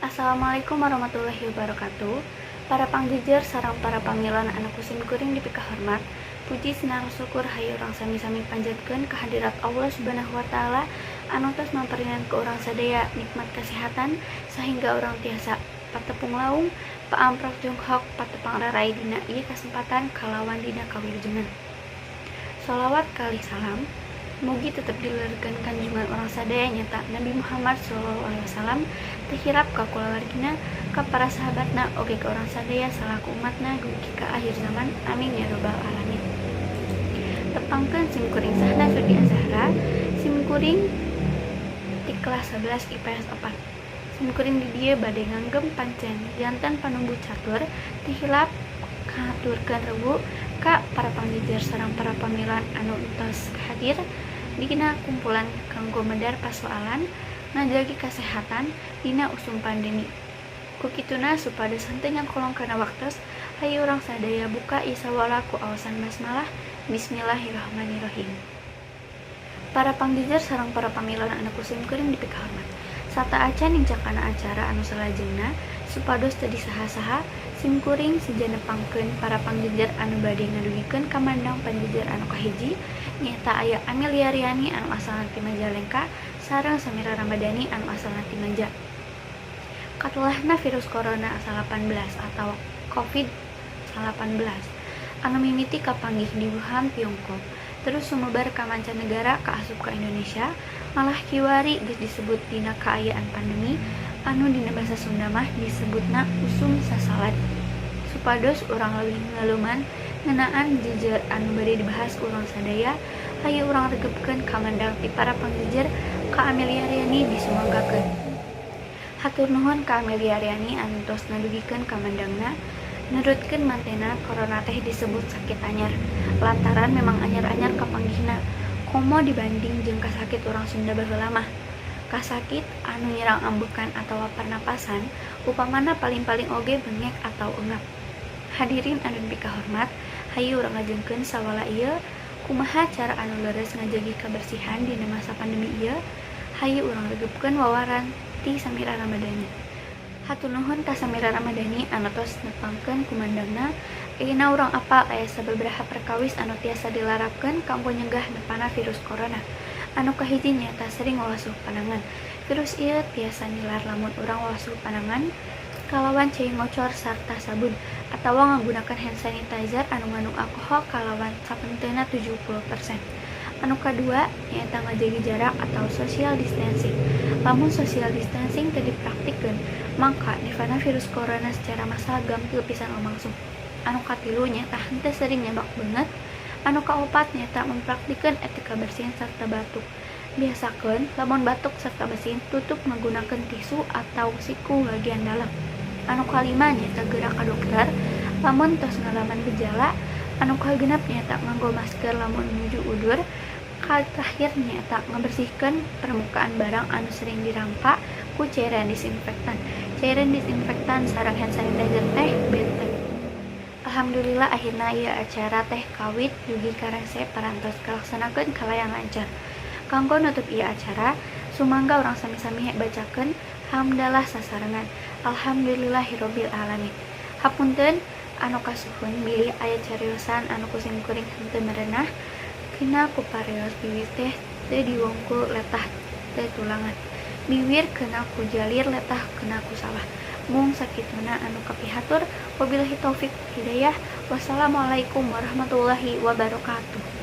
Assalamualaikum warahmatullahi wabarakatuh. Para pangjejer sareng para pamilan anu kusim kuring dipika hormat. Puji sinar syukur hayu urang sami-sami panjatkeun kehadirat Allah Subhanahu wa taala anu tos mamparinan ke urang sadaya nikmat kesehatan sehingga urang tiasa patepung laung paamprok jeung hok patepang rarai dina ieu kasempatan kalawan dina kawilujengan. Shalawat kali salam mugi tetap dileurkeun kanjungan orang sadaya nyata Nabi Muhammad SAW tehirap ka kulawargina ka para sahabatna oge ka orang sadaya salaku umatna dugi ka akhir zaman amin ya robbal alamin. Tepangkeun sim kuring sahna Sudi Azhara sim kuring di kelas 11 IPS 4. Sim kuring di dieu bade nganggem pancen janten panumbuh catur tehilap katurkeun rebu ka para pangjejer sareng para pamilan anu entos hadir dina kumpulan kanggo medar pasoalan ngajagi kesehatan dina usum pandemi. Kukituna supados henteu nyangkolong kana waktos hayu urang sadaya buka isawala ku awasan basmalah. Bismillahirrahmanirrahim. Para pangjejer sareng para pamilan anu kusim kuring dipika hormat. Sata acan nincakana acara anu salajengna supados teu disaha-saha sim kuring sija nepangkeun para pangjejer anu bade ngadugikeun ka mandang pangjejer anu kahiji nyaeta aya Amelia Riani anu asalna ti Majalengka sareng Samira Ramadhani anu asalna ti Manja. Katulahna virus corona 19 atau COVID-19 anu mimiti kapanggih di Wuhan, Tiongkok terus sumebar ka mancanegara kaasup ka Indonesia malah kiwari geus disebut dina kaayaan pandemi anu dina basa Sunda mah disebutna usum sasalad. Supados urang leuwih ngaluman ngeunaan jejer anu bade dibahas urang sadaya hayu urang regepkeun kamandang ti para pangjejer ka Amelia Riani disumanggakeun. Hatur nuhun ka Amelia Riani anu tos ngadugikeun kamandangna. Nurutkeun mantena corona teh disebut sakit anyar lantaran memang anyar-anyar kapanggihna komo dibanding jeung kasakit urang Sunda baheula mah. Kasakit anu nyerang ambekan atawa pernapasan upamana paling-paling oge bengek atau engap. Hadirin anu dipika hormat, hayu urang ngajengkeun sawala ieu kumaha cara anu leres ngajagi kabersihan dina masa pandemi ieu. Hayu urang regepkeun wawaran ti Samira Ramadhani. Hatur nuhun ka Samira Ramadhani anu tos nepangkeun kumandangna ayeuna urang apal aya sababaraha perkawis anu tiasa dilarapkeun kanggo nyegah nepana virus corona. Anu kahiji nyaeta sering wawasuh panangan. Virus ieu tiasa nilar lamun urang wawasuh panangan kalawan cai ngocor sarta sabun atawa nggunakeun hand sanitizer anu ngandung alkohol kalawan sapenteuna 70%. Anu kadua nyaeta ngajagi jarak atau social distancing. Lamun social distancing teu dipraktikkeun, maka nifana virus corona secara massal gampil pisan lumangsung. Anu katilu nyaeta henteu sering nyabak beungeut. Anu kaopat nyaeta mempraktikkeun etika bersihin sarta batuk. Biasakeun lamun batuk sarta bersihin tutup menggunakeun tisu atau siku bagian dalam. Anu kalima nyaeta gerak ka dokter lamun tos ngalaman gejala. Anu kagenep nyaeta nganggo masker lamun nuju udur. Terakhir nyaeta ngabersihkeun permukaan barang anu sering dirampa ku cairan disinfektan. Cairan disinfektan sareng hand sanitizer teh benten. Alhamdulillah akhirna ieu acara teh kawit dugi karese parantos kalaksanakeun kalayan lancar. Kanggo nutup ieu acara, sumangga urang sami-sami bacakeun hamdalah sasarengan. Alhamdulillahirabbil alamin. Hapunten anu kasuhun bilih aya cariosan anu kusim kuring henteu merenah kina ku pareos bibir teh teu diwongkul letah teu tulangan. Bibir kena ku jalir letah kena ku salah. Mung sakituna anu kapihatur wabillahi taufik hidayah. Wassalamualaikum warahmatullahi wabarakatuh.